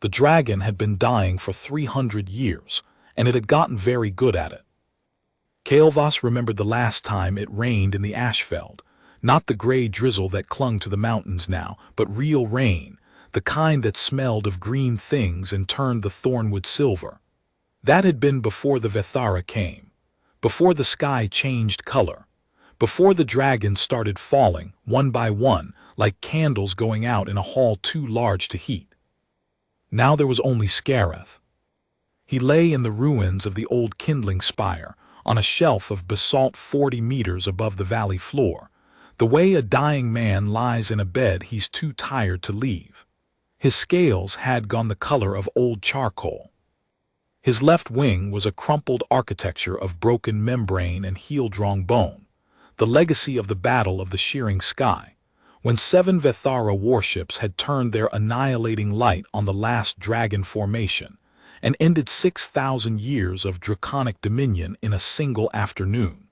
The dragon had been dying for 300 years, and it had gotten very good at it. Kael'vas remembered the last time it rained in the Ashfeld, not the gray drizzle that clung to the mountains now, but real rain, the kind that smelled of green things and turned the thornwood silver. That had been before the Vethara came, before the sky changed color, before the dragons started falling, one by one, like candles going out in a hall too large to heat. Now there was only Scareth. He lay in the ruins of the old kindling spire, on a shelf of basalt 40 meters above the valley floor, the way a dying man lies in a bed he's too tired to leave. His scales had gone the color of old charcoal. His left wing was a crumpled architecture of broken membrane and heel-drawn bone, the legacy of the Battle of the Shearing Sky, when 7 Vethara warships had turned their annihilating light on the last dragon formation and ended 6,000 years of draconic dominion in a single afternoon.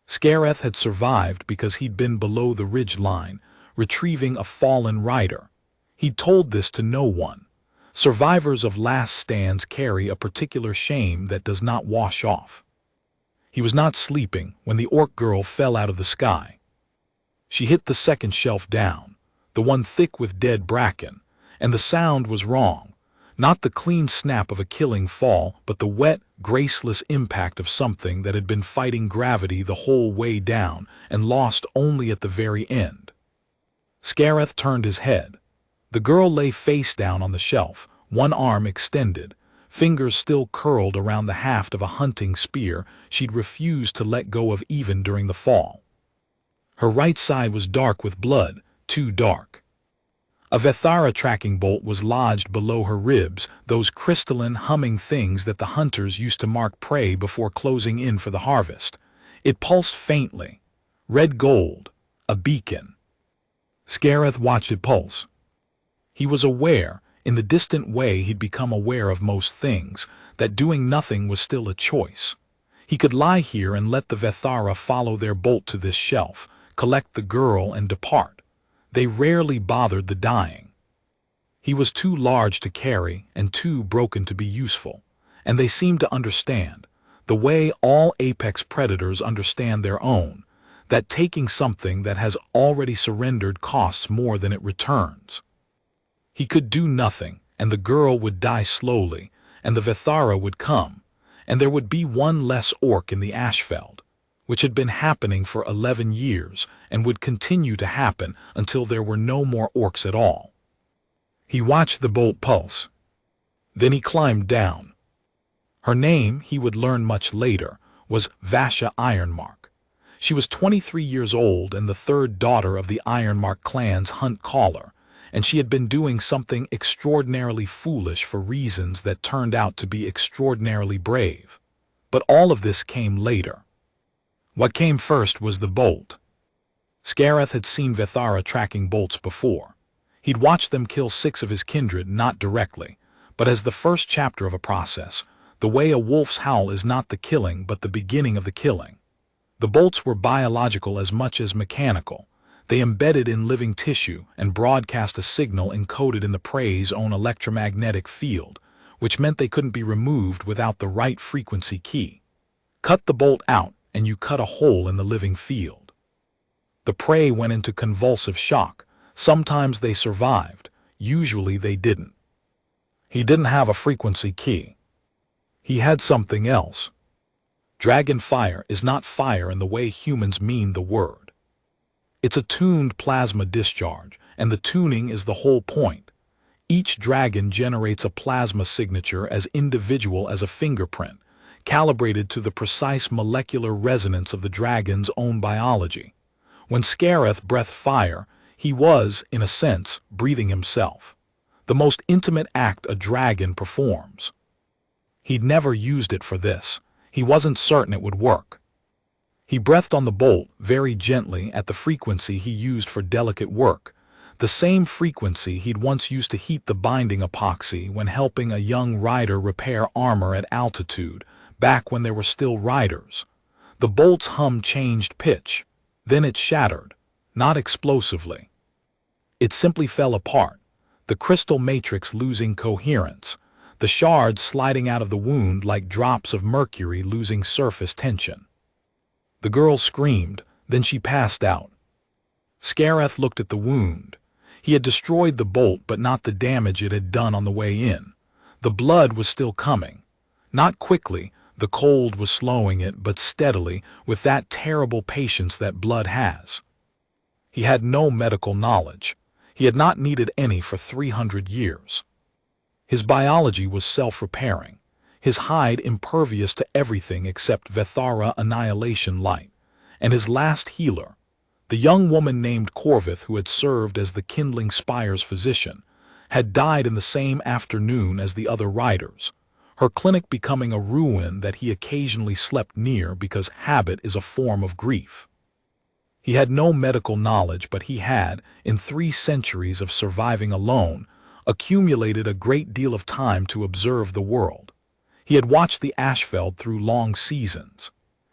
Scareth had survived because he'd been below the ridge line, retrieving a fallen rider. He'd told this to no one. Survivors of last stands carry a particular shame that does not wash off. He was not sleeping when the orc girl fell out of the sky. She hit the second shelf down, the one thick with dead bracken, and the sound was wrong. Not the clean snap of a killing fall, but the wet, graceless impact of something that had been fighting gravity the whole way down and lost only at the very end. Scareth turned his head. The girl lay face down on the shelf, one arm extended, fingers still curled around the haft of a hunting spear she'd refused to let go of even during the fall. Her right side was dark with blood, too dark. A Vethara tracking bolt was lodged below her ribs, those crystalline, humming things that the hunters used to mark prey before closing in for the harvest. It pulsed faintly. Red gold. A beacon. Scareth watched it pulse. He was aware, in the distant way he'd become aware of most things, that doing nothing was still a choice. He could lie here and let the Vethara follow their bolt to this shelf, collect the girl and depart. They rarely bothered the dying. He was too large to carry and too broken to be useful, and they seemed to understand, the way all apex predators understand their own, that taking something that has already surrendered costs more than it returns. He could do nothing, and the girl would die slowly, and the Vethara would come, and there would be one less orc in the Ashfeld, which had been happening for 11 years and would continue to happen until there were no more orcs at all. He watched the bolt pulse. Then he climbed down. Her name, he would learn much later, was Vasha Ironmark. She was 23 years old and the third daughter of the Ironmark clan's hunt caller, and she had been doing something extraordinarily foolish for reasons that turned out to be extraordinarily brave. But all of this came later. What came first was the bolt. Scareth had seen Vethara tracking bolts before. He'd watched them kill 6 of his kindred not directly, but as the first chapter of a process, the way a wolf's howl is not the killing but the beginning of the killing. The bolts were biological as much as mechanical. They embedded in living tissue and broadcast a signal encoded in the prey's own electromagnetic field, which meant they couldn't be removed without the right frequency key. Cut the bolt out, and you cut a hole in the living field. The prey went into convulsive shock. Sometimes they survived, usually they didn't. He didn't have a frequency key. He had something else. Dragon fire is not fire in the way humans mean the word. It's a tuned plasma discharge, and the tuning is the whole point. Each dragon generates a plasma signature as individual as a fingerprint, calibrated to the precise molecular resonance of the dragon's own biology. When Scareth breathed fire, he was, in a sense, breathing himself, the most intimate act a dragon performs. He'd never used it for this. He wasn't certain it would work. He breathed on the bolt very gently at the frequency he used for delicate work, the same frequency he'd once used to heat the binding epoxy when helping a young rider repair armor at altitude, back when there were still riders. The bolt's hum changed pitch. Then it shattered, not explosively. It simply fell apart. the crystal matrix losing coherence, the shards sliding out of the wound like drops of mercury losing surface tension. The girl screamed, then she passed out. Scareth looked at the wound. He had destroyed the bolt, but not the damage it had done on the way in. The blood was still coming. Not quickly, the cold was slowing it, but steadily, with that terrible patience that blood has. He had no medical knowledge. He had not needed any for 300 years. His biology was self-repairing, his hide impervious to everything except Vethara annihilation light, and his last healer, the young woman named Corvith who had served as the Kindling Spire's physician, had died in the same afternoon as the other riders, her clinic becoming a ruin that he occasionally slept near because habit is a form of grief. He had no medical knowledge, but he had, in 3 centuries of surviving alone, accumulated a great deal of time to observe the world. He had watched the Ashfeld through long seasons.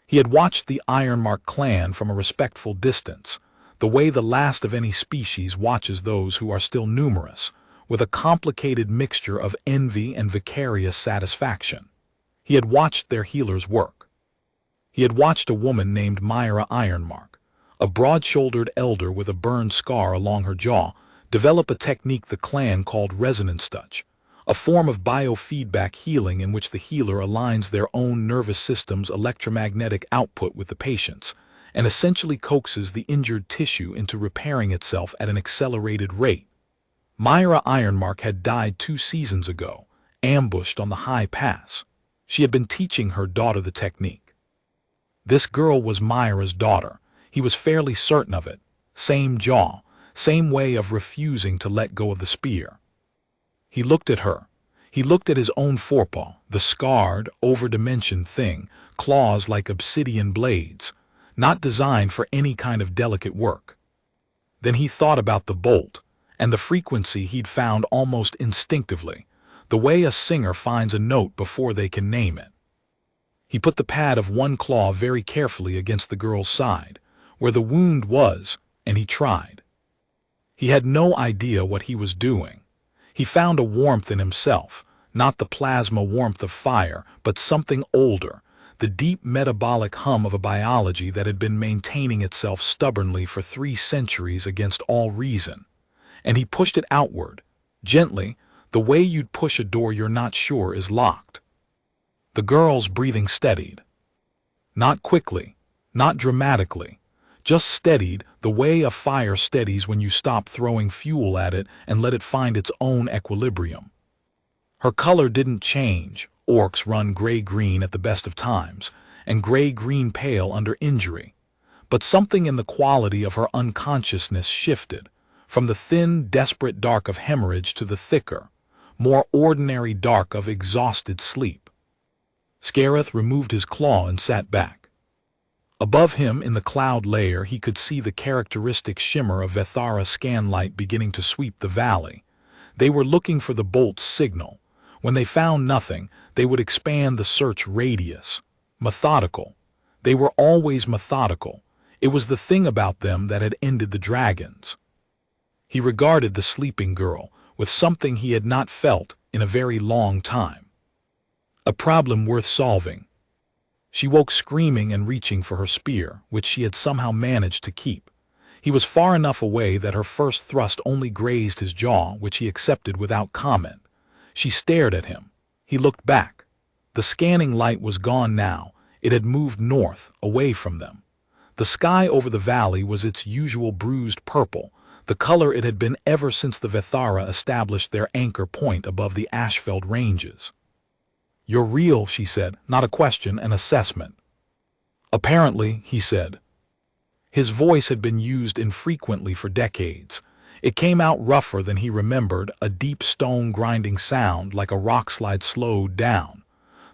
He had watched the Ironmark clan from a respectful distance, the way the last of any species watches those who are still numerous, with a complicated mixture of envy and vicarious satisfaction. He had watched their healers work. He had watched a woman named Myra Ironmark, a broad-shouldered elder with a burned scar along her jaw, develop a technique the clan called resonance touch, a form of biofeedback healing in which the healer aligns their own nervous system's electromagnetic output with the patient's, and essentially coaxes the injured tissue into repairing itself at an accelerated rate. Myra Ironmark had died 2 seasons ago, ambushed on the high pass. She had been teaching her daughter the technique. This girl was Myra's daughter. He was fairly certain of it. Same jaw, same way of refusing to let go of the spear. He looked at her. He looked at his own forepaw, the scarred, over-dimensioned thing, claws like obsidian blades, not designed for any kind of delicate work. Then he thought about the bolt, and the frequency he'd found almost instinctively, the way a singer finds a note before they can name it. He put the pad of one claw very carefully against the girl's side, where the wound was, and he tried. He had no idea what he was doing. He found a warmth in himself, not the plasma warmth of fire, but something older, the deep metabolic hum of a biology that had been maintaining itself stubbornly for 3 centuries against all reason. And he pushed it outward, gently, the way you'd push a door you're not sure is locked. The girl's breathing steadied. Not quickly, not dramatically, just steadied the way a fire steadies when you stop throwing fuel at it and let it find its own equilibrium. Her color didn't change. Orcs run gray-green at the best of times, and gray-green pale under injury. But something in the quality of her unconsciousness shifted, from the thin, desperate dark of hemorrhage to the thicker, more ordinary dark of exhausted sleep. Scareth removed his claw and sat back. Above him, in the cloud layer, he could see the characteristic shimmer of Vethara scan light beginning to sweep the valley. They were looking for the bolt's signal. When they found nothing, they would expand the search radius. Methodical. They were always methodical. It was the thing about them that had ended the dragons. He regarded the sleeping girl with something he had not felt in a very long time. A problem worth solving. She woke screaming and reaching for her spear, which she had somehow managed to keep. He was far enough away that her first thrust only grazed his jaw, which he accepted without comment. She stared at him. He looked back. The scanning light was gone now. It had moved north, away from them. The sky over the valley was its usual bruised purple, the color it had been ever since the Vethara established their anchor point above the Ashfeld ranges. "You're real," she said, "not a question, an assessment." "Apparently," he said. His voice had been used infrequently for decades. It came out rougher than he remembered, a deep stone grinding sound like a rockslide slowed down.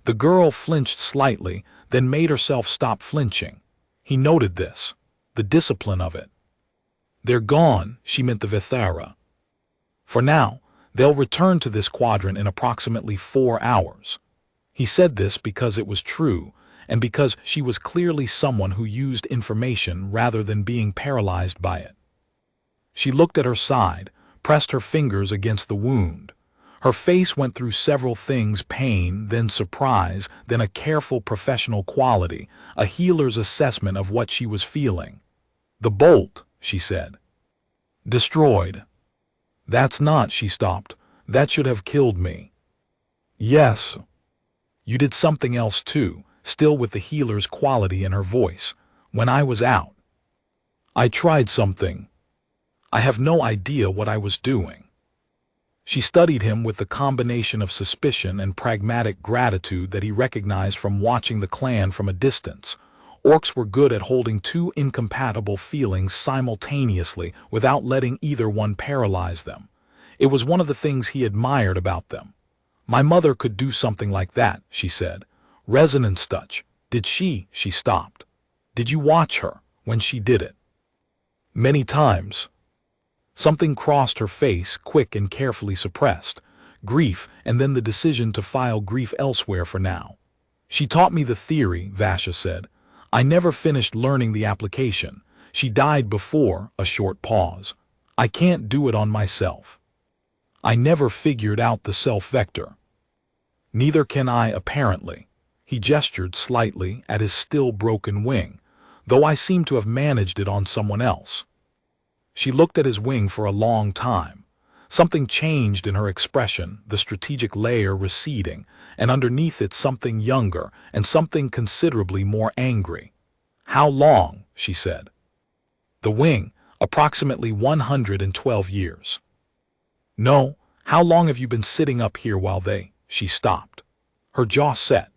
The girl flinched slightly, then made herself stop flinching. He noted this, the discipline of it. "They're gone," she meant the Vethara. "For now, they'll return to this quadrant in approximately 4 hours. He said this because it was true, and because she was clearly someone who used information rather than being paralyzed by it. She looked at her side, pressed her fingers against the wound. Her face went through several things: pain, then surprise, then a careful professional quality, a healer's assessment of what she was feeling. "The bolt," she said. "Destroyed." "That's not," she stopped. "That should have killed me." "Yes. You did something else too," still with the healer's quality in her voice. "When I was out, I tried something. I have no idea what I was doing." She studied him with the combination of suspicion and pragmatic gratitude that he recognized from watching the clan from a distance. Orcs were good at holding two incompatible feelings simultaneously without letting either one paralyze them. It was one of the things he admired about them. "My mother could do something like that," she said. "Resonance touch. Did she?" She stopped. "Did you watch her when she did it?" "Many times." Something crossed her face, quick and carefully suppressed. Grief, and then the decision to file grief elsewhere for now. "She taught me the theory," Vasha said. "I never finished learning the application. She died before." A short pause. "I can't do it on myself. I never figured out the self-vector." "Neither can I, apparently." He gestured slightly at his still broken wing. "Though I seem to have managed it on someone else." She looked at his wing for a long time. Something changed in her expression, the strategic layer receding, and underneath it something younger and something considerably more angry. "How long?" she said. "The wing, approximately 112 years. "No, how long have you been sitting up here while they—" She stopped. Her jaw set.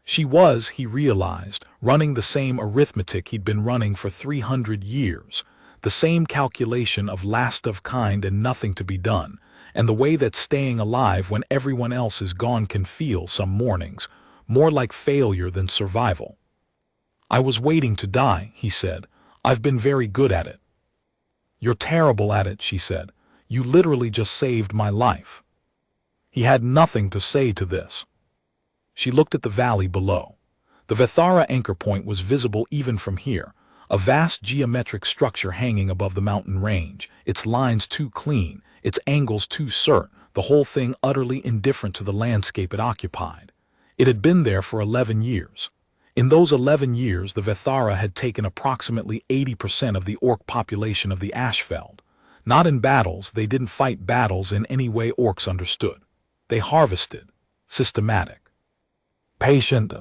She was, he realized, running the same arithmetic he'd been running for 300 years, the same calculation of last of kind and nothing to be done, and the way that staying alive when everyone else is gone can feel some mornings, more like failure than survival. "I was waiting to die," he said. "I've been very good at it." "You're terrible at it," she said. "You literally just saved my life." He had nothing to say to this. She looked at the valley below. The Vethara anchor point was visible even from here, a vast geometric structure hanging above the mountain range, its lines too clean, its angles too certain, the whole thing utterly indifferent to the landscape it occupied. It had been there for 11 years. In those 11 years, the Vethara had taken approximately 80% of the orc population of the Ashfeld. Not in battles, they didn't fight battles in any way orcs understood. They harvested. Systematic. Patient.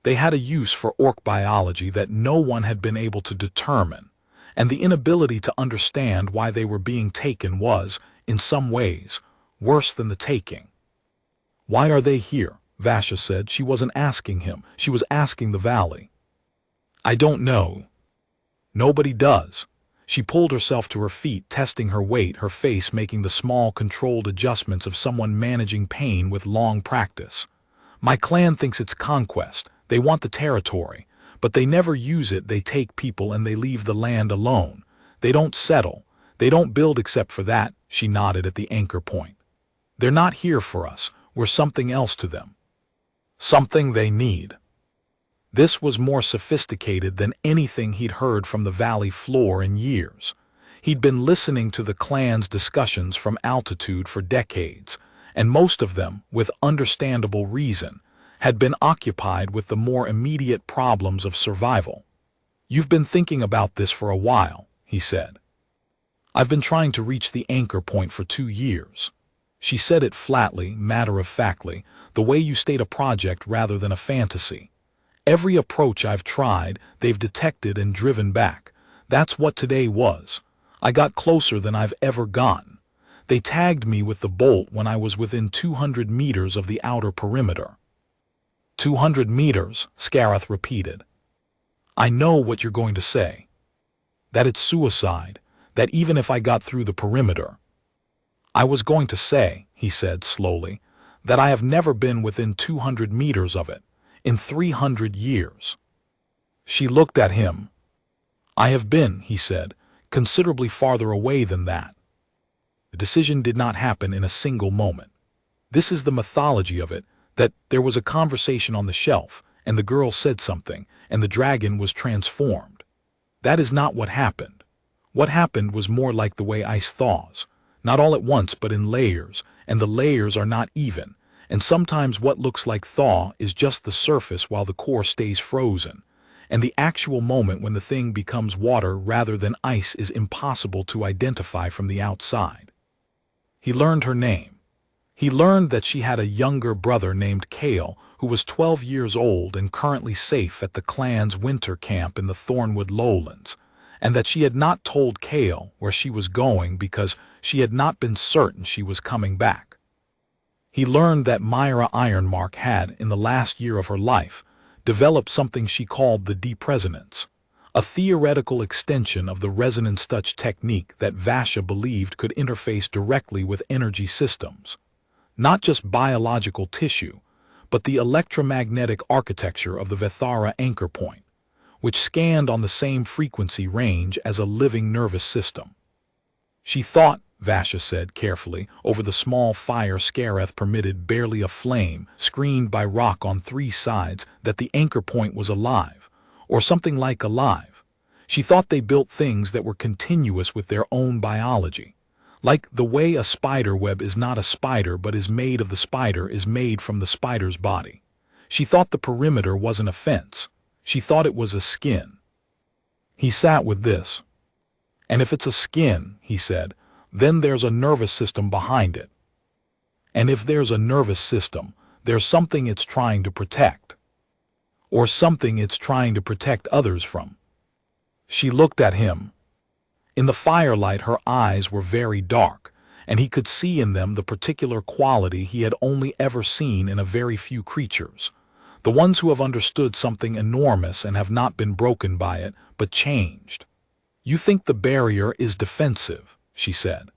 They had a use for orc biology that no one had been able to determine, and the inability to understand why they were being taken was, in some ways, worse than the taking. "Why are they here?" Vasha said. She wasn't asking him, she was asking the valley. "I don't know. Nobody does." She pulled herself to her feet, testing her weight, her face making the small, controlled adjustments of someone managing pain with long practice. "My clan thinks it's conquest. They want the territory, but they never use it. They take people and they leave the land alone. They don't settle. They don't build except for that." She nodded at the anchor point. "They're not here for us. We're something else to them. Something they need." This was more sophisticated than anything he'd heard from the valley floor in years. He'd been listening to the clan's discussions from altitude for decades, and most of them, with understandable reason, had been occupied with the more immediate problems of survival. "You've been thinking about this for a while," he said. "I've been trying to reach the anchor point for 2 years. She said it flatly, matter-of-factly, the way you state a project rather than a fantasy. "Every approach I've tried, they've detected and driven back. That's what today was. I got closer than I've ever gotten. They tagged me with the bolt when I was within 200 meters of the outer perimeter." 200 meters, Scareth repeated. "I know what you're going to say. That it's suicide, that even if I got through the perimeter." "I was going to say," he said slowly, "that I have never been within 200 meters of it. In 300 years. She looked at him. "I have been," he said, "considerably farther away than that." The decision did not happen in a single moment. This is the mythology of it, that there was a conversation on the shelf, and the girl said something, and the dragon was transformed. That is not what happened. What happened was more like the way ice thaws. Not all at once, but in layers, and the layers are not even, and sometimes what looks like thaw is just the surface while the core stays frozen, and the actual moment when the thing becomes water rather than ice is impossible to identify from the outside. He learned her name. He learned that she had a younger brother named Kale, who was 12 years old and currently safe at the clan's winter camp in the Thornwood Lowlands, and that she had not told Kale where she was going because she had not been certain she was coming back. He learned that Myra Ironmark had, in the last year of her life, developed something she called the depresonance, a theoretical extension of the resonance touch technique that Vasha believed could interface directly with energy systems, not just biological tissue, but the electromagnetic architecture of the Vethara anchor point, which scanned on the same frequency range as a living nervous system. She thought, Vasha said carefully, over the small fire Scareth permitted barely a flame, screened by rock on 3 sides, that the anchor point was alive, or something like alive. She thought they built things that were continuous with their own biology, like the way a spider web is not a spider but is made of the spider is made from the spider's body. She thought the perimeter wasn't a fence. She thought it was a skin. He sat with this. And if it's a skin, he said, then there's a nervous system behind it. And if there's a nervous system, there's something it's trying to protect. Or something it's trying to protect others from. She looked at him. In the firelight, her eyes were very dark, and he could see in them the particular quality he had only ever seen in a very few creatures, the ones who have understood something enormous and have not been broken by it, but changed. You think the barrier is defensive, she said.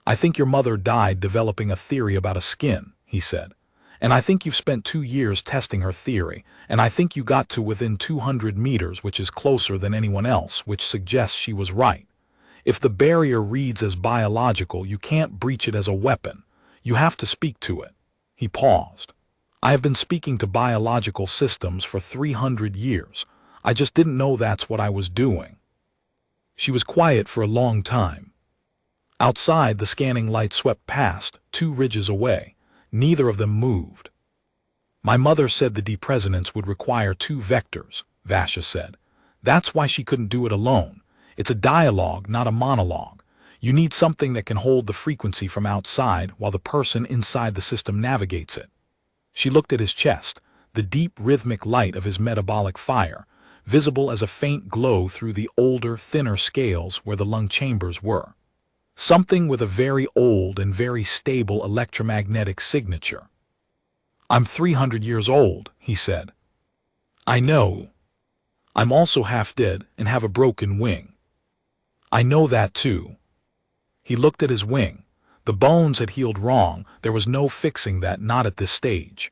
I think your mother died developing a theory about a skin, he said. And I think you've spent 2 years testing her theory, and I think you got to within 200 meters, which is closer than anyone else, which suggests she was right. If the barrier reads as biological, you can't breach it as a weapon. You have to speak to it. He paused. I have been speaking to biological systems for 300 years. I just didn't know that's what I was doing. She was quiet for a long time. Outside, the scanning light swept past, 2 ridges away. Neither of them moved. My mother said the depresonance would require 2 vectors, Vasha said. That's why she couldn't do it alone. It's a dialogue, not a monologue. You need something that can hold the frequency from outside while the person inside the system navigates it. She looked at his chest, the deep rhythmic light of his metabolic fire, visible as a faint glow through the older, thinner scales where the lung chambers were. Something with a very old and very stable electromagnetic signature. I'm 300 years old, he said. I know. I'm also half dead and have a broken wing. I know that too. He looked at his wing. The bones had healed wrong. There was no fixing that, not at this stage.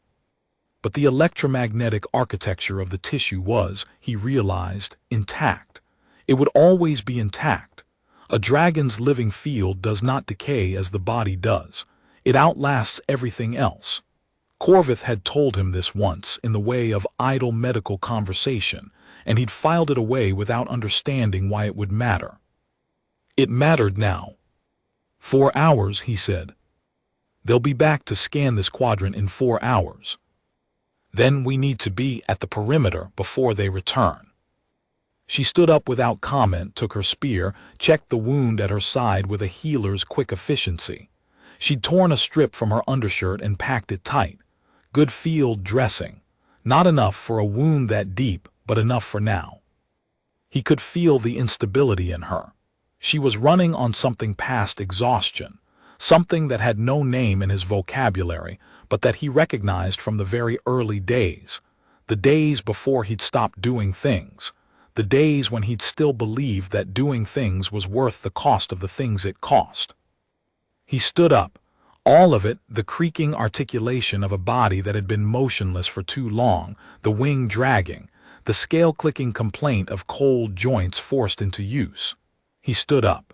But the electromagnetic architecture of the tissue was, he realized, intact. It would always be intact. A dragon's living field does not decay as the body does. It outlasts everything else. Corvith had told him this once in the way of idle medical conversation, and he'd filed it away without understanding why it would matter. It mattered now. 4 hours, he said. They'll be back to scan this quadrant in 4 hours. Then we need to be at the perimeter before they return. She stood up without comment, took her spear, checked the wound at her side with a healer's quick efficiency. She'd torn a strip from her undershirt and packed it tight. Good field dressing. Not enough for a wound that deep, but enough for now. He could feel the instability in her. She was running on something past exhaustion, something that had no name in his vocabulary, but that he recognized from the very early days, the days before he'd stopped doing things, the days when he'd still believed that doing things was worth the cost of the things it cost. He stood up, all of it, the creaking articulation of a body that had been motionless for too long, the wing dragging, the scale-clicking complaint of cold joints forced into use. He stood up.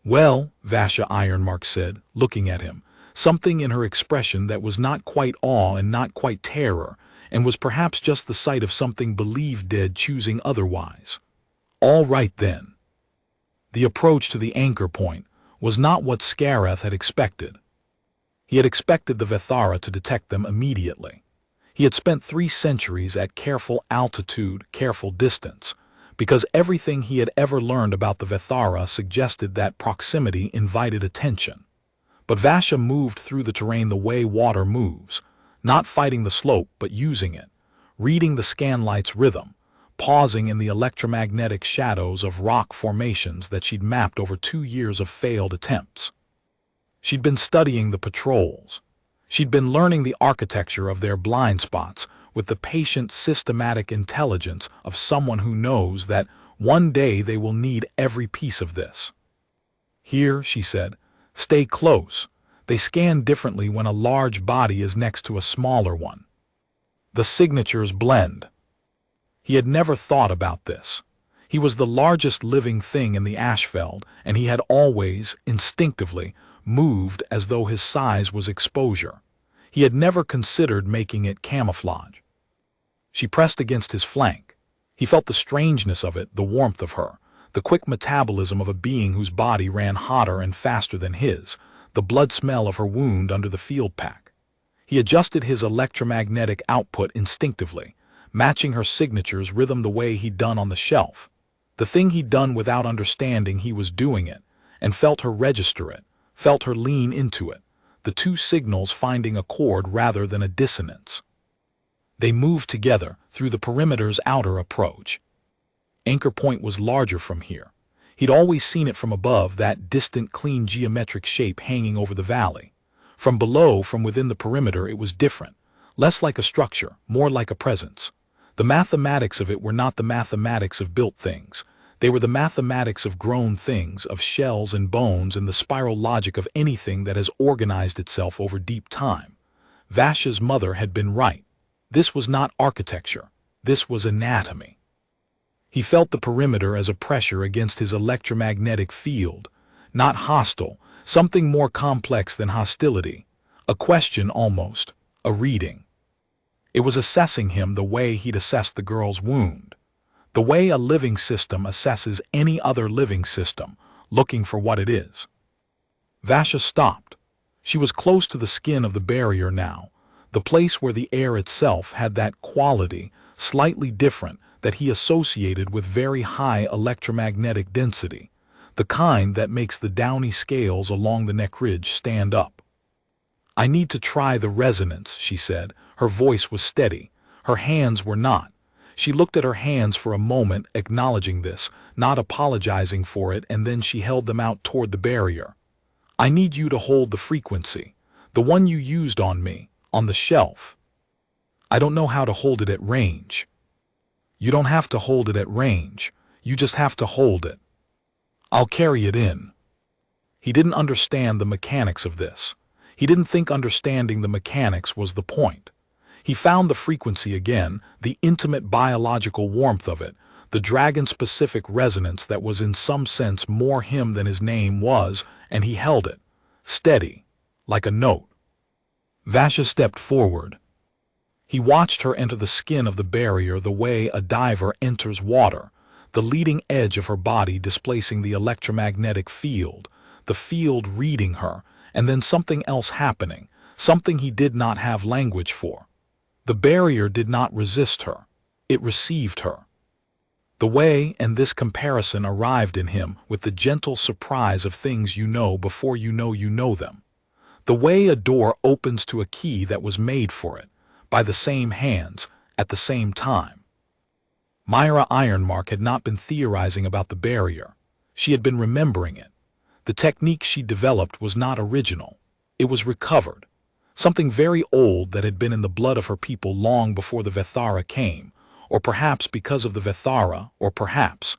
Well, Vasha Ironmark said, looking at him, something in her expression that was not quite awe and not quite terror, and was perhaps just the sight of something believed dead choosing otherwise. All right then. The approach to the anchor point was not what Scareth had expected. He had expected the Vethara to detect them immediately. He had spent 3 centuries at careful altitude, careful distance, because everything he had ever learned about the Vethara suggested that proximity invited attention. But Vasha moved through the terrain the way water moves, not fighting the slope but using it, reading the scanlight's rhythm, pausing in the electromagnetic shadows of rock formations that she'd mapped over 2 years of failed attempts. She'd been studying the patrols. She'd been learning the architecture of their blind spots with the patient, systematic intelligence of someone who knows that one day they will need every piece of this. Here, she said, stay close. They scan differently when a large body is next to a smaller one. The signatures blend. He had never thought about this. He was the largest living thing in the Ashveld, and he had always, instinctively, moved as though his size was exposure. He had never considered making it camouflage. She pressed against his flank. He felt the strangeness of it, the warmth of her, the quick metabolism of a being whose body ran hotter and faster than his, the blood smell of her wound under the field pack. He adjusted his electromagnetic output instinctively, matching her signature's rhythm the way he'd done on the shelf. The thing he'd done without understanding he was doing it, and felt her register it, felt her lean into it, the 2 signals finding a chord rather than a dissonance. They moved together through the perimeter's outer approach. Anchor Point was larger from here. He'd always seen it from above, that distant, clean geometric shape hanging over the valley. From below, from within the perimeter, it was different, less like a structure, more like a presence. The mathematics of it were not the mathematics of built things. They were the mathematics of grown things, of shells and bones, and the spiral logic of anything that has organized itself over deep time. Vasha's mother had been right. This was not architecture. This was anatomy. He felt the perimeter as a pressure against his electromagnetic field, not hostile, something more complex than hostility, a question almost, a reading. It was assessing him the way he'd assessed the girl's wound, the way a living system assesses any other living system, looking for what it is. Vasha stopped. She was close to the skin of the barrier now, the place where the air itself had that quality, slightly different, that he associated with very high electromagnetic density, the kind that makes the downy scales along the neck ridge stand up. I need to try the resonance, she said. Her voice was steady. Her hands were not. She looked at her hands for a moment, acknowledging this, not apologizing for it, and then she held them out toward the barrier. I need you to hold the frequency, the one you used on me, on the shelf. I don't know how to hold it at range. You don't have to hold it at range. You just have to hold it. I'll carry it in. He didn't understand the mechanics of this. He didn't think understanding the mechanics was the point. He found the frequency again, the intimate biological warmth of it, the dragon-specific resonance that was in some sense more him than his name was, and he held it, steady, like a note. Vasha stepped forward. He watched her enter the skin of the barrier the way a diver enters water, the leading edge of her body displacing the electromagnetic field, the field reading her, and then something else happening, something he did not have language for. The barrier did not resist her. It received her. The way, and this comparison arrived in him with the gentle surprise of things you know before you know them. The way a door opens to a key that was made for it, by the same hands, at the same time. Myra Ironmark had not been theorizing about the barrier. She had been remembering it. The technique she developed was not original. It was recovered. Something very old that had been in the blood of her people long before the Vethara came, or perhaps because of the Vethara, or perhaps.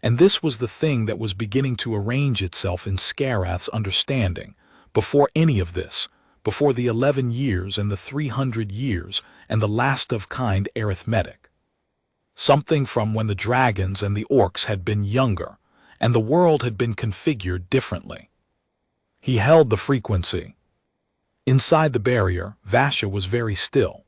And this was the thing that was beginning to arrange itself in Scareth's understanding, before any of this, before the 11 years and the 300 years and the last-of-kind arithmetic. Something from when the dragons and the orcs had been younger, and the world had been configured differently. He held the frequency. Inside the barrier, Vasha was very still.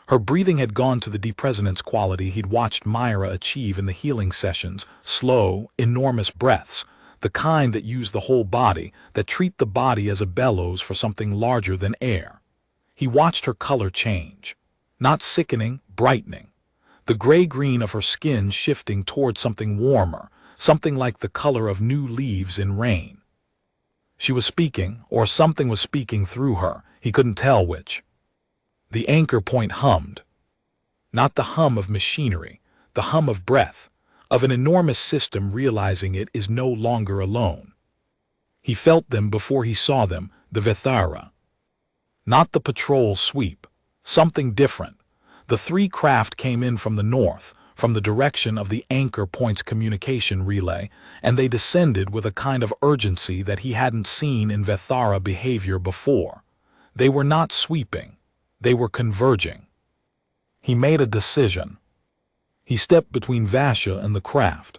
Her breathing had gone to the depresonance quality he'd watched Myra achieve in the healing sessions, slow, enormous breaths, the kind that use the whole body, that treat the body as a bellows for something larger than air. He watched her color change. Not sickening, brightening. The gray-green of her skin shifting toward something warmer, something like the color of new leaves in rain. She was speaking, or something was speaking through her, he couldn't tell which. The anchor point hummed. Not the hum of machinery, the hum of breath, of an enormous system realizing it is no longer alone. He felt them before he saw them, the Vithara. Not the patrol sweep, something different. The three craft came in from the north, from the direction of the anchor point's communication relay, and they descended with a kind of urgency that he hadn't seen in Vithara behavior before. They were not sweeping. They were converging. He made a decision. He stepped between Vasha and the craft.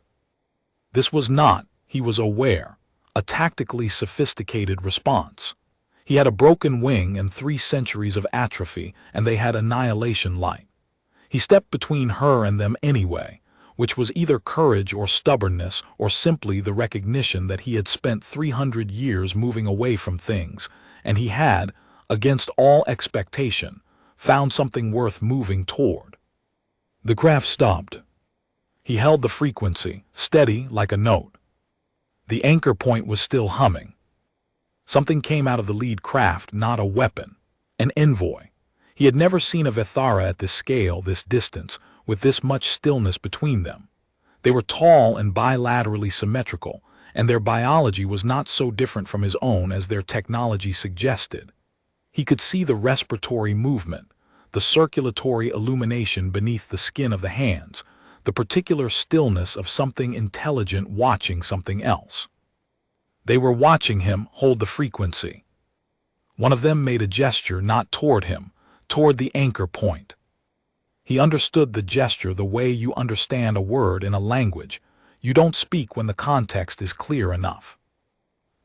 This was not, he was aware, a tactically sophisticated response. He had a broken wing and 3 centuries of atrophy, and they had annihilation light. He stepped between her and them anyway, which was either courage or stubbornness or simply the recognition that he had spent 300 years moving away from things, and he had, against all expectation, found something worth moving toward. The craft stopped. He held the frequency, steady like a note. The anchor point was still humming. Something came out of the lead craft, not a weapon, an envoy. He had never seen a Vithara at this scale, this distance, with this much stillness between them. They were tall and bilaterally symmetrical, and their biology was not so different from his own as their technology suggested. He could see the respiratory movement, the circulatory illumination beneath the skin of the hands, the particular stillness of something intelligent watching something else. They were watching him hold the frequency. One of them made a gesture not toward him, toward the anchor point. He understood the gesture the way you understand a word in a language. You don't speak when the context is clear enough.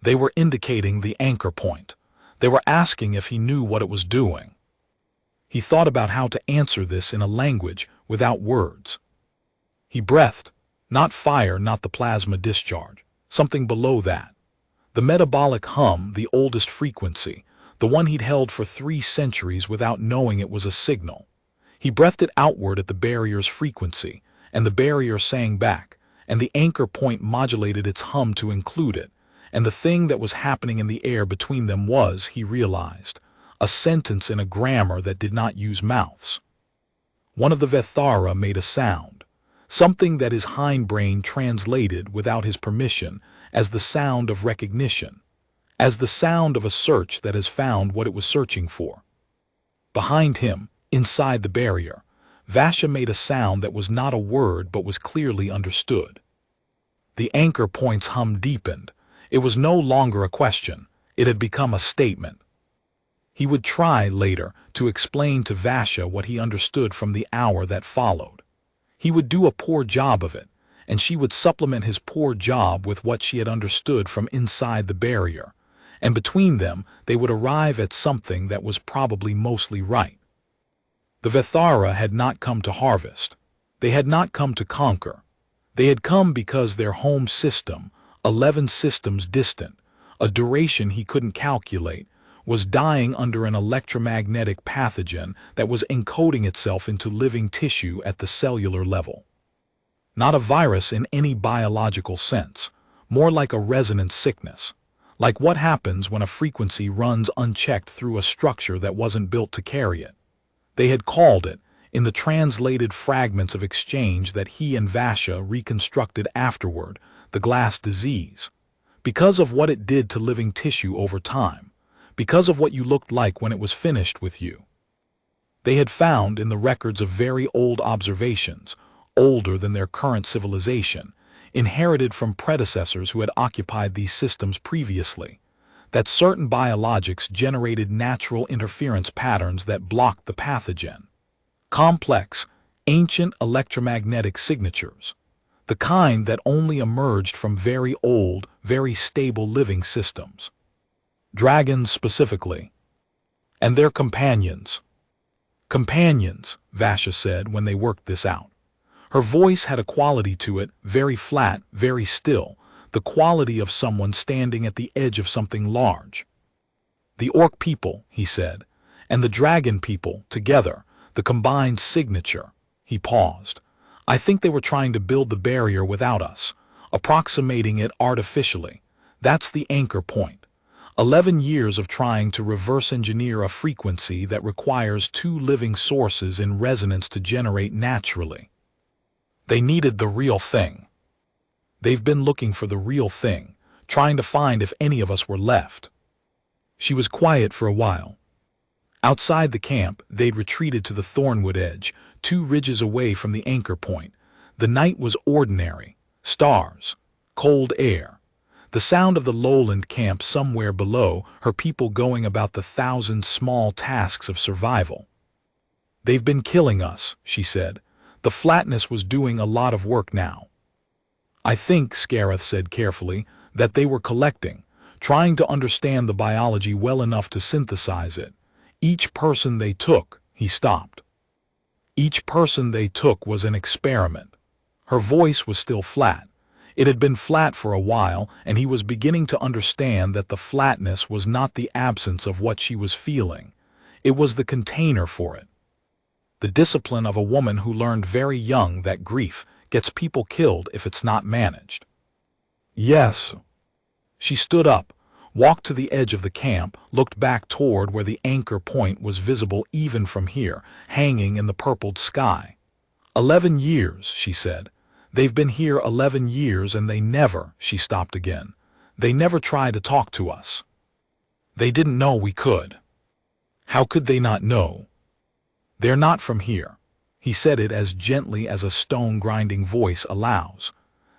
They were indicating the anchor point. They were asking if he knew what it was doing. He thought about how to answer this in a language without words. He breathed, not fire, not the plasma discharge, something below that. The metabolic hum, the oldest frequency, the one he'd held for 3 centuries without knowing it was a signal. He breathed it outward at the barrier's frequency, and the barrier sang back, and the anchor point modulated its hum to include it, and the thing that was happening in the air between them was, he realized, a sentence in a grammar that did not use mouths. One of the Vithara made a sound, something that his hindbrain translated without his permission as the sound of recognition, as the sound of a search that has found what it was searching for. Behind him, inside the barrier, Vasha made a sound that was not a word but was clearly understood. The anchor point's hum deepened. It was no longer a question. It had become a statement. He would try, later, to explain to Vasha what he understood from the hour that followed. He would do a poor job of it, and she would supplement his poor job with what she had understood from inside the barrier, and between them they would arrive at something that was probably mostly right. The Vithara had not come to harvest. They had not come to conquer. They had come because their home system, 11 systems distant, a duration he couldn't calculate, was dying under an electromagnetic pathogen that was encoding itself into living tissue at the cellular level. Not a virus in any biological sense, more like a resonant sickness, like what happens when a frequency runs unchecked through a structure that wasn't built to carry it. They had called it, in the translated fragments of exchange that he and Vasha reconstructed afterward, the glass disease, because of what it did to living tissue over time, because of what you looked like when it was finished with you. They had found in the records of very old observations, older than their current civilization, inherited from predecessors who had occupied these systems previously, that certain biologics generated natural interference patterns that blocked the pathogen. Complex, ancient electromagnetic signatures, the kind that only emerged from very old, very stable living systems. Dragons specifically. And their companions. Companions, Vasha said when they worked this out. Her voice had a quality to it, very flat, very still, the quality of someone standing at the edge of something large. The orc people, he said, and the dragon people, together, the combined signature. He paused. I think they were trying to build the barrier without us, approximating it artificially. That's the anchor point. 11 years of trying to reverse engineer a frequency that requires two living sources in resonance to generate naturally. They needed the real thing. They've been looking for the real thing, trying to find if any of us were left. She was quiet for a while. Outside the camp, they'd retreated to the thornwood edge, 2 ridges away from the anchor point. The night was ordinary. Stars. Cold air. The sound of the lowland camp somewhere below, her people going about the 1,000 small tasks of survival. They've been killing us, she said. The flatness was doing a lot of work now. I think, Scareth said carefully, that they were collecting, trying to understand the biology well enough to synthesize it. Each person they took, he stopped. Each person they took was an experiment. Her voice was still flat. It had been flat for a while, and he was beginning to understand that the flatness was not the absence of what she was feeling. It was the container for it. The discipline of a woman who learned very young that grief gets people killed if it's not managed. Yes. She stood up, walked to the edge of the camp, looked back toward where the anchor point was visible even from here, hanging in the purpled sky. 11 years, she said. They've been here 11 years and they never, she stopped again. They never tried to talk to us. They didn't know we could. How could they not know? They're not from here. He said it as gently as a stone-grinding voice allows.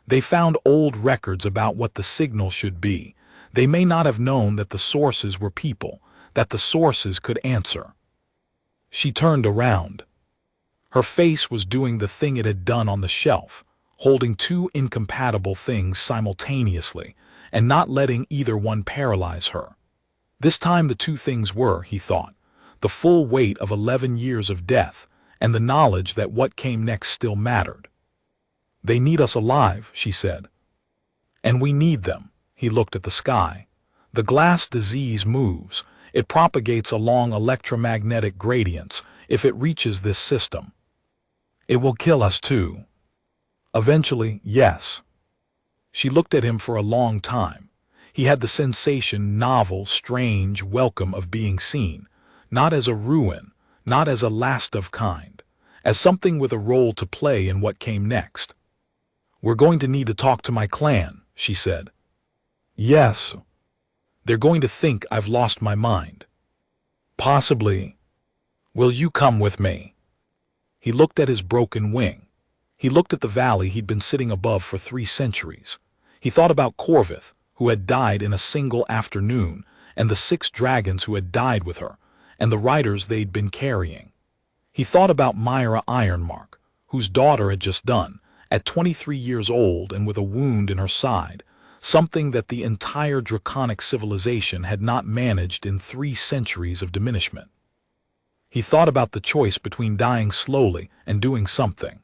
They found old records about what the signal should be. They may not have known that the sources were people, that the sources could answer. She turned around. Her face was doing the thing it had done on the shelf, holding 2 incompatible things simultaneously, and not letting either one paralyze her. This time the 2 things were, he thought, the full weight of 11 years of death, and the knowledge that what came next still mattered. They need us alive, she said. And we need them. He looked at the sky. The glass disease moves. It propagates along electromagnetic gradients if it reaches this system. It will kill us too. Eventually, yes. She looked at him for a long time. He had the sensation, novel, strange, welcome of being seen, not as a ruin, not as a last of kind, as something with a role to play in what came next. We're going to need to talk to my clan, she said. Yes. They're going to think I've lost my mind. Possibly. Will you come with me? He looked at his broken wing. He looked at the valley he'd been sitting above for 3 centuries. He thought about Corvith, who had died in a single afternoon, and the 6 dragons who had died with her, and the riders they'd been carrying. He thought about Myra Ironmark, whose daughter had just done, at 23 years old and with a wound in her side, something that the entire draconic civilization had not managed in 3 centuries of diminishment. He thought about the choice between dying slowly and doing something.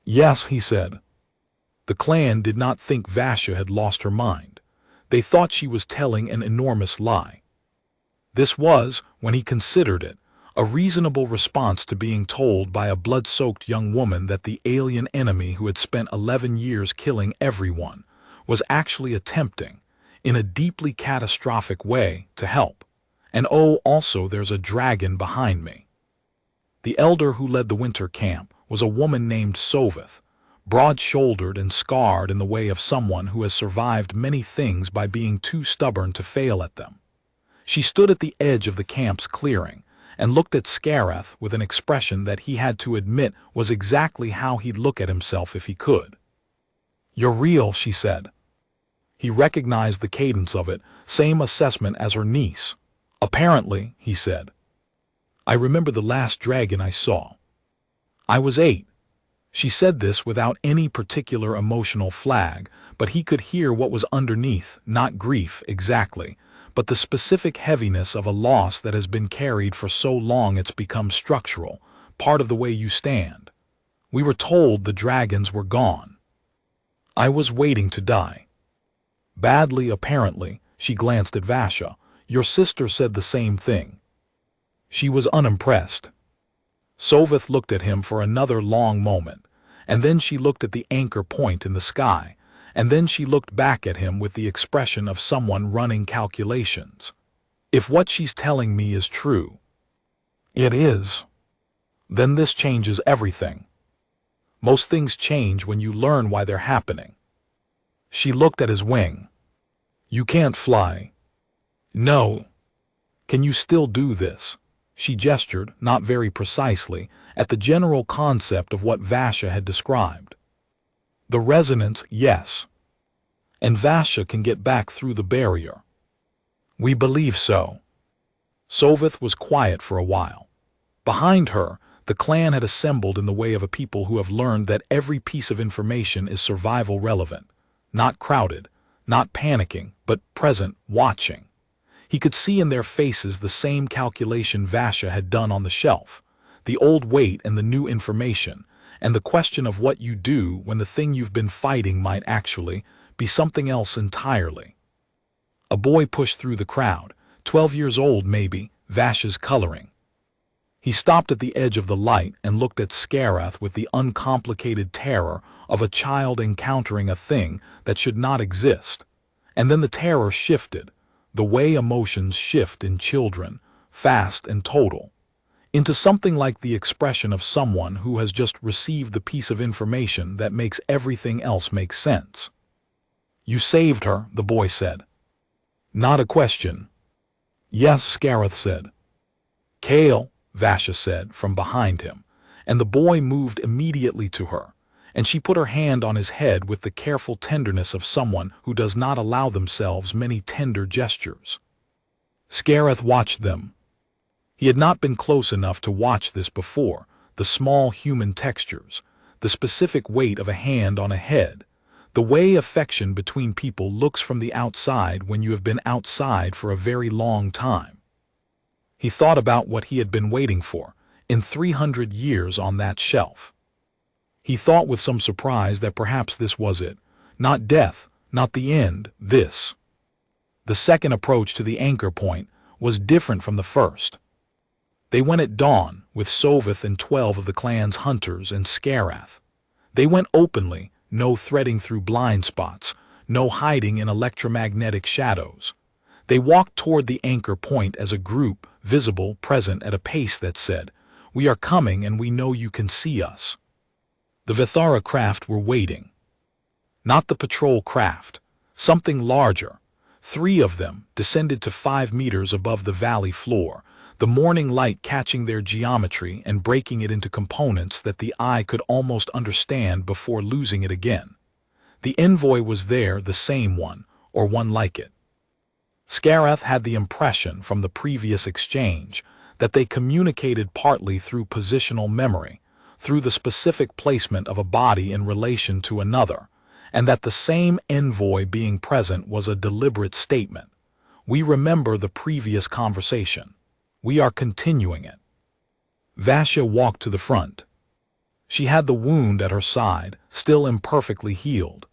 Yes, he said. The clan did not think Vasha had lost her mind. They thought she was telling an enormous lie. This was, when he considered it, a reasonable response to being told by a blood-soaked young woman that the alien enemy who had spent 11 years killing everyone was actually attempting, in a deeply catastrophic way, to help. And oh, also there's a dragon behind me. The elder who led the winter camp was a woman named Sovith, broad-shouldered and scarred in the way of someone who has survived many things by being too stubborn to fail at them. She stood at the edge of the camp's clearing and looked at Scareth with an expression that he had to admit was exactly how he'd look at himself if he could. You're real, she said. He recognized the cadence of it, same assessment as her niece. Apparently, he said. I remember the last dragon I saw. I was 8. She said this without any particular emotional flag, but he could hear what was underneath, not grief exactly, but the specific heaviness of a loss that has been carried for so long it's become structural, part of the way you stand. We were told the dragons were gone. I was waiting to die. Badly, apparently. She glanced at Vasha. Your sister said the same thing. She was unimpressed. Soveth looked at him for another long moment, and then she looked at the anchor point in the sky, and then she looked back at him with the expression of someone running calculations. If what she's telling me is true, it is, then this changes everything. Most things change when you learn why they're happening. She looked at his wing. You can't fly. No. Can you still do this? She gestured, not very precisely, at the general concept of what Vasha had described. The resonance, yes. And Vasha can get back through the barrier. We believe so. Soveth was quiet for a while. Behind her, the clan had assembled in the way of a people who have learned that every piece of information is survival relevant, not crowded, not panicking, but present, watching. He could see in their faces the same calculation Vasha had done on the shelf, the old weight and the new information, and the question of what you do when the thing you've been fighting might actually be something else entirely. A boy pushed through the crowd, 12 years old maybe, Vasha's coloring. He stopped at the edge of the light and looked at Scareth with the uncomplicated terror of a child encountering a thing that should not exist. And then the terror shifted, the way emotions shift in children, fast and total, into something like the expression of someone who has just received the piece of information that makes everything else make sense. You saved her, the boy said. Not a question. Yes, Scareth said. Kale, Vasha said from behind him, and the boy moved immediately to her, and she put her hand on his head with the careful tenderness of someone who does not allow themselves many tender gestures. Scareth watched them. He had not been close enough to watch this before, the small human textures, the specific weight of a hand on a head, the way affection between people looks from the outside when you have been outside for a very long time. He thought about what he had been waiting for, in 300 years on that shelf. He thought with some surprise that perhaps this was it, not death, not the end, this. The second approach to the anchor point was different from the first. They went at dawn, with Soveth and 12 of the clan's hunters and Scareth. They went openly, no threading through blind spots, no hiding in electromagnetic shadows. They walked toward the anchor point as a group, visible, present at a pace that said, "We are coming and we know you can see us." The Vithara craft were waiting. Not the patrol craft, something larger. 3 of them descended to 5 meters above the valley floor, the morning light catching their geometry and breaking it into components that the eye could almost understand before losing it again. The envoy was there, the same one, or one like it. Scareth had the impression from the previous exchange that they communicated partly through positional memory, through the specific placement of a body in relation to another, and that the same envoy being present was a deliberate statement. We remember the previous conversation. We are continuing it. Vasha walked to the front. She had the wound at her side, still imperfectly healed.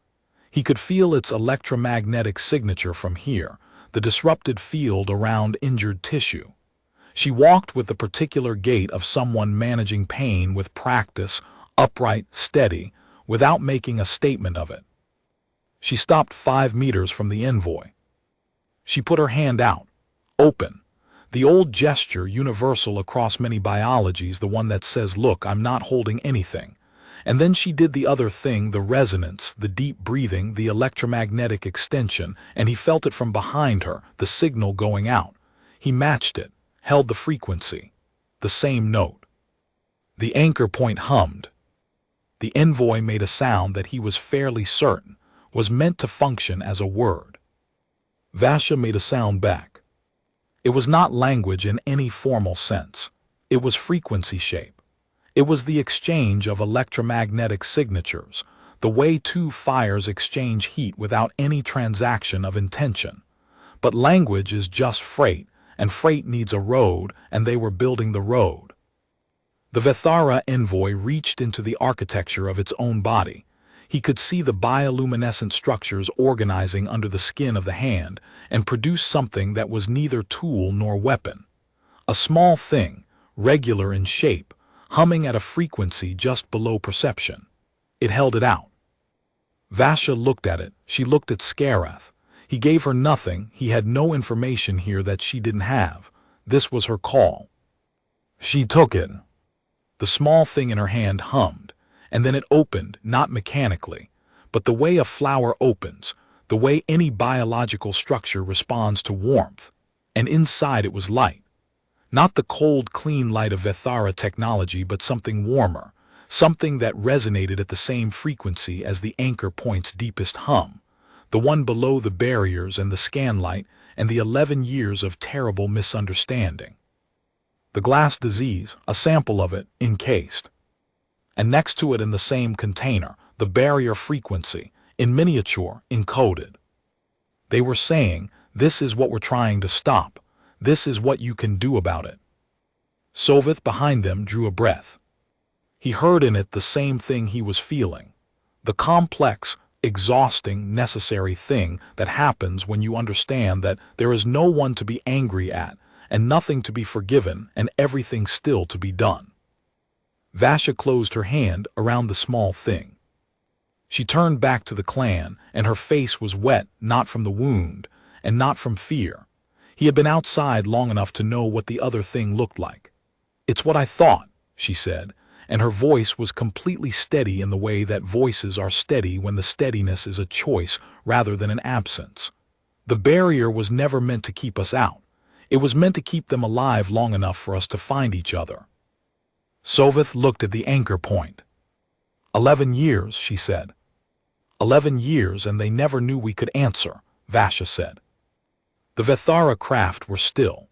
He could feel its electromagnetic signature from here, the disrupted field around injured tissue. She walked with the particular gait of someone managing pain with practice, upright, steady, without making a statement of it. She stopped 5 meters from the envoy. She put her hand out, open, the old gesture universal across many biologies, the one that says, "Look, I'm not holding anything." And then she did the other thing, the resonance, the deep breathing, the electromagnetic extension, and he felt it from behind her, the signal going out. He matched it, held the frequency, the same note. The anchor point hummed. The envoy made a sound that he was fairly certain was meant to function as a word. Vasha made a sound back. It was not language in any formal sense. It was frequency shape. It was the exchange of electromagnetic signatures, the way 2 fires exchange heat without any transaction of intention. But language is just freight, and freight needs a road, and they were building the road. The Vithara envoy reached into the architecture of its own body. He could see the bioluminescent structures organizing under the skin of the hand and produce something that was neither tool nor weapon. A small thing, regular in shape, humming at a frequency just below perception. It held it out. Vasha looked at it. She looked at Scareth. He gave her nothing. He had no information here that she didn't have. This was her call. She took it. The small thing in her hand hummed, and then it opened, not mechanically, but the way a flower opens, the way any biological structure responds to warmth, and inside it was light. Not the cold, clean light of Vethara technology, but something warmer, something that resonated at the same frequency as the anchor point's deepest hum, the one below the barriers and the scan light and the 11 years of terrible misunderstanding. The glass disease, a sample of it, encased. And next to it in the same container, the barrier frequency, in miniature, encoded. They were saying, this is what we're trying to stop. This is what you can do about it. Soveth behind them drew a breath. He heard in it the same thing he was feeling. The complex, exhausting, necessary thing that happens when you understand that there is no one to be angry at, and nothing to be forgiven, and everything still to be done. Vasha closed her hand around the small thing. She turned back to the clan, and her face was wet, not from the wound, and not from fear. He had been outside long enough to know what the other thing looked like. "It's what I thought," she said, and her voice was completely steady in the way that voices are steady when the steadiness is a choice rather than an absence. The barrier was never meant to keep us out. It was meant to keep them alive long enough for us to find each other. Soveth looked at the anchor point. 11 years, she said. 11 years, and they never knew we could answer, Vasha said. The Vethara craft were still.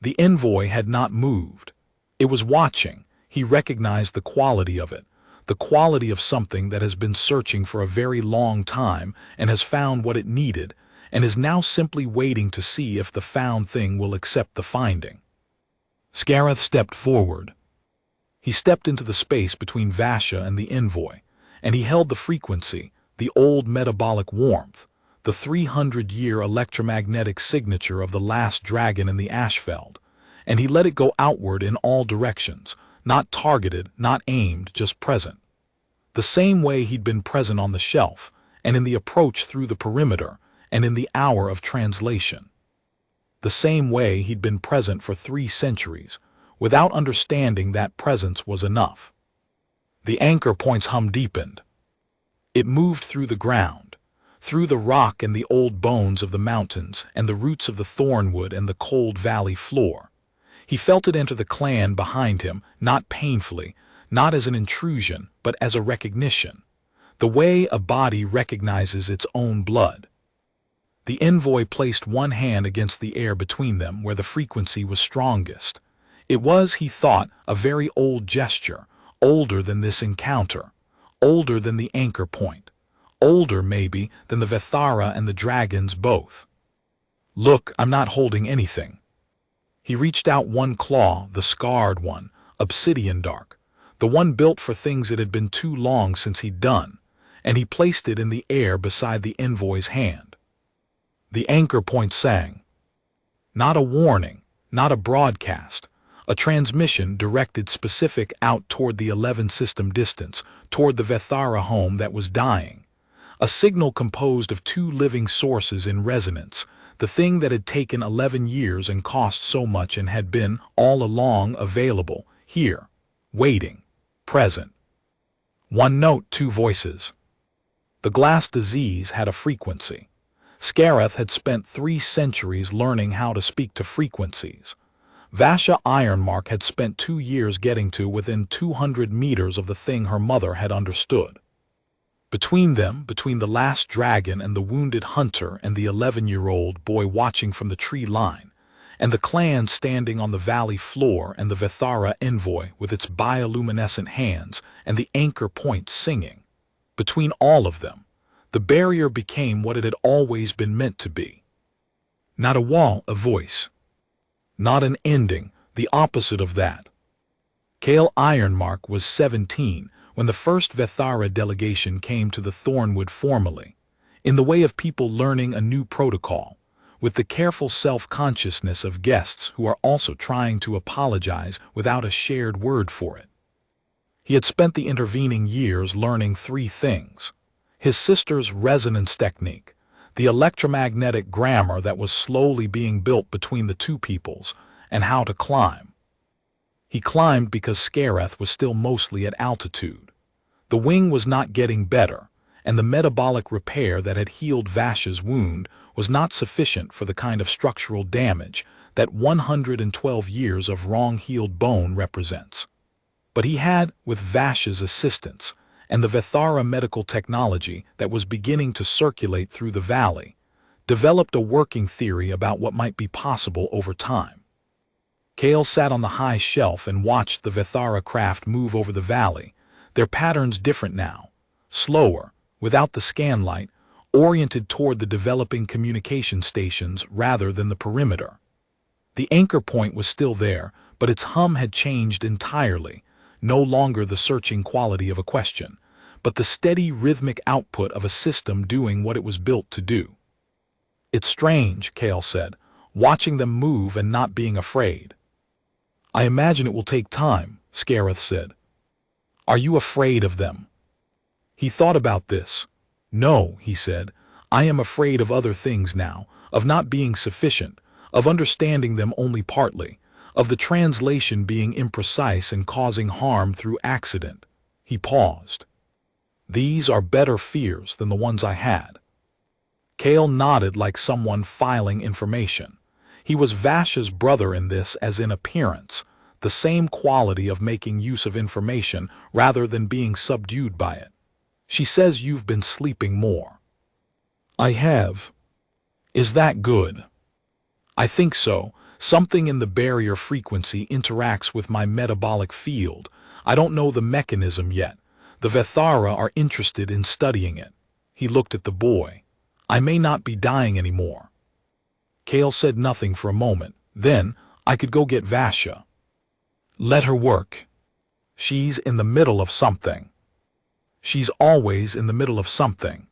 The envoy had not moved. It was watching. He recognized the quality of it, the quality of something that has been searching for a very long time and has found what it needed, and is now simply waiting to see if the found thing will accept the finding. Scareth stepped forward. He stepped into the space between Vasha and the envoy, and he held the frequency, the old metabolic warmth, the 300-year electromagnetic signature of the last dragon in the Ashfeld, and he let it go outward in all directions, not targeted, not aimed, just present. The same way he'd been present on the shelf, and in the approach through the perimeter, and in the hour of translation. The same way he'd been present for 3 centuries, without understanding that presence was enough. The anchor point's hum deepened. It moved through the ground, through the rock and the old bones of the mountains and the roots of the thornwood and the cold valley floor. He felt it enter the clan behind him, not painfully, not as an intrusion, but as a recognition, the way a body recognizes its own blood. The envoy placed one hand against the air between them where the frequency was strongest. It was, he thought, a very old gesture, older than this encounter, older than the anchor point, older, maybe, than the Vethara and the dragons both. "Look, I'm not holding anything." He reached out one claw, the scarred one, obsidian dark, the one built for things it had been too long since he'd done, and he placed it in the air beside the envoy's hand. The anchor point sang. Not a warning, not a broadcast, a transmission directed specific out toward the 11 system distance, toward the Vethara home that was dying. A signal composed of 2 living sources in resonance, the thing that had taken 11 years and cost so much and had been, all along, available, here, waiting, present. 1 note, 2 voices. The glass disease had a frequency. Scareth had spent 3 centuries learning how to speak to frequencies. Vasha Ironmark had spent 2 years getting to within 200 meters of the thing her mother had understood. Between them, between the last dragon and the wounded hunter and the 11-year-old boy watching from the tree line, and the clan standing on the valley floor and the Vethara envoy with its bioluminescent hands and the anchor point singing, between all of them, the barrier became what it had always been meant to be. Not a wall, a voice. Not an ending, the opposite of that. Cale Ironmark was 17, when the first Vethara delegation came to the Thornwood formally, in the way of people learning a new protocol, with the careful self-consciousness of guests who are also trying to apologize without a shared word for it. He had spent the intervening years learning three things: his sister's resonance technique, the electromagnetic grammar that was slowly being built between the two peoples, and how to climb. He climbed because Scareth was still mostly at altitude. The wing was not getting better, and the metabolic repair that had healed Vash's wound was not sufficient for the kind of structural damage that 112 years of wrong-healed bone represents. But he had, with Vash's assistance, and the Vethara medical technology that was beginning to circulate through the valley, developed a working theory about what might be possible over time. Kale sat on the high shelf and watched the Vethara craft move over the valley, their patterns different now, slower, without the scan light, oriented toward the developing communication stations rather than the perimeter. The anchor point was still there, but its hum had changed entirely, no longer the searching quality of a question, but the steady rhythmic output of a system doing what it was built to do. "It's strange," Kale said, "watching them move and not being afraid." "I imagine it will take time," Scareth said. "Are you afraid of them?" He thought about this. "No," he said, "I am afraid of other things now, of not being sufficient, of understanding them only partly, of the translation being imprecise and causing harm through accident." He paused. "These are better fears than the ones I had." Kale nodded like someone filing information. He was Vash's brother in this as in appearance, the same quality of making use of information rather than being subdued by it. "She says you've been sleeping more." "I have." "Is that good?" "I think so. Something in the barrier frequency interacts with my metabolic field. I don't know the mechanism yet. The Vethara are interested in studying it." He looked at the boy. "I may not be dying anymore." Kale said nothing for a moment. Then, "I could go get Vasha." "Let her work. She's in the middle of something." "She's always in the middle of something."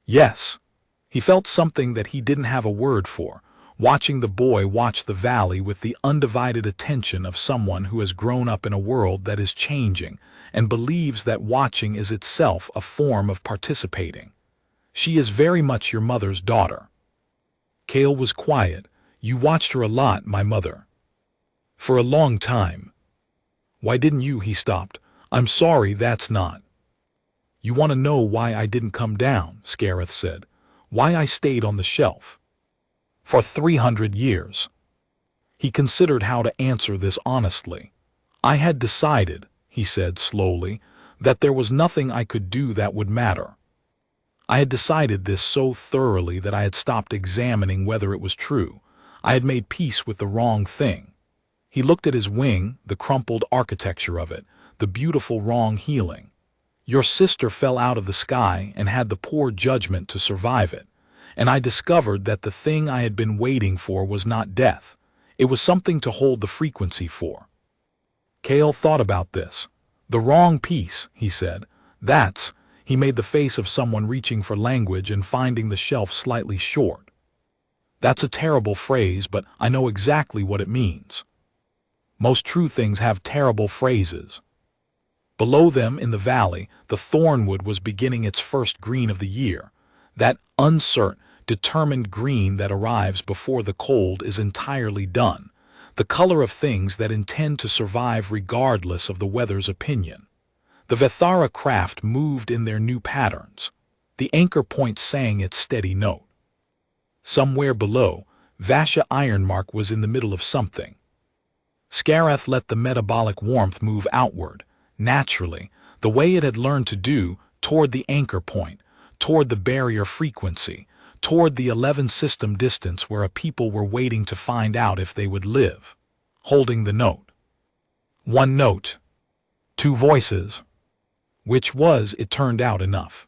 "Yes." He felt something that he didn't have a word for, watching the boy watch the valley with the undivided attention of someone who has grown up in a world that is changing and believes that watching is itself a form of participating. "She is very much your mother's daughter." Kale was quiet. "You watched her a lot, my mother." "For a long time." "Why didn't you?" He stopped. "I'm sorry, that's not." "You want to know why I didn't come down," Scareth said. "Why I stayed on the shelf. For 300 years. He considered how to answer this honestly. "I had decided," he said slowly, "that there was nothing I could do that would matter. I had decided this so thoroughly that I had stopped examining whether it was true. I had made peace with the wrong thing." He looked at his wing, the crumpled architecture of it, the beautiful wrong healing. "Your sister fell out of the sky and had the poor judgment to survive it. And I discovered that the thing I had been waiting for was not death. It was something to hold the frequency for." Kale thought about this. "The wrong piece," he said. "That's—" He made the face of someone reaching for language and finding the shelf slightly short. "That's a terrible phrase, but I know exactly what it means. Most true things have terrible phrases." Below them in the valley, the thornwood was beginning its first green of the year, that uncertain, determined green that arrives before the cold is entirely done, the color of things that intend to survive regardless of the weather's opinion. The Vethara craft moved in their new patterns. The anchor point sang its steady note. Somewhere below, Vasha Ironmark was in the middle of something. Scareth let the metabolic warmth move outward, naturally, the way it had learned to do, toward the anchor point, toward the barrier frequency, toward the 11 system distance where a people were waiting to find out if they would live. Holding the note. One note. Two voices. Which was, it turned out, enough.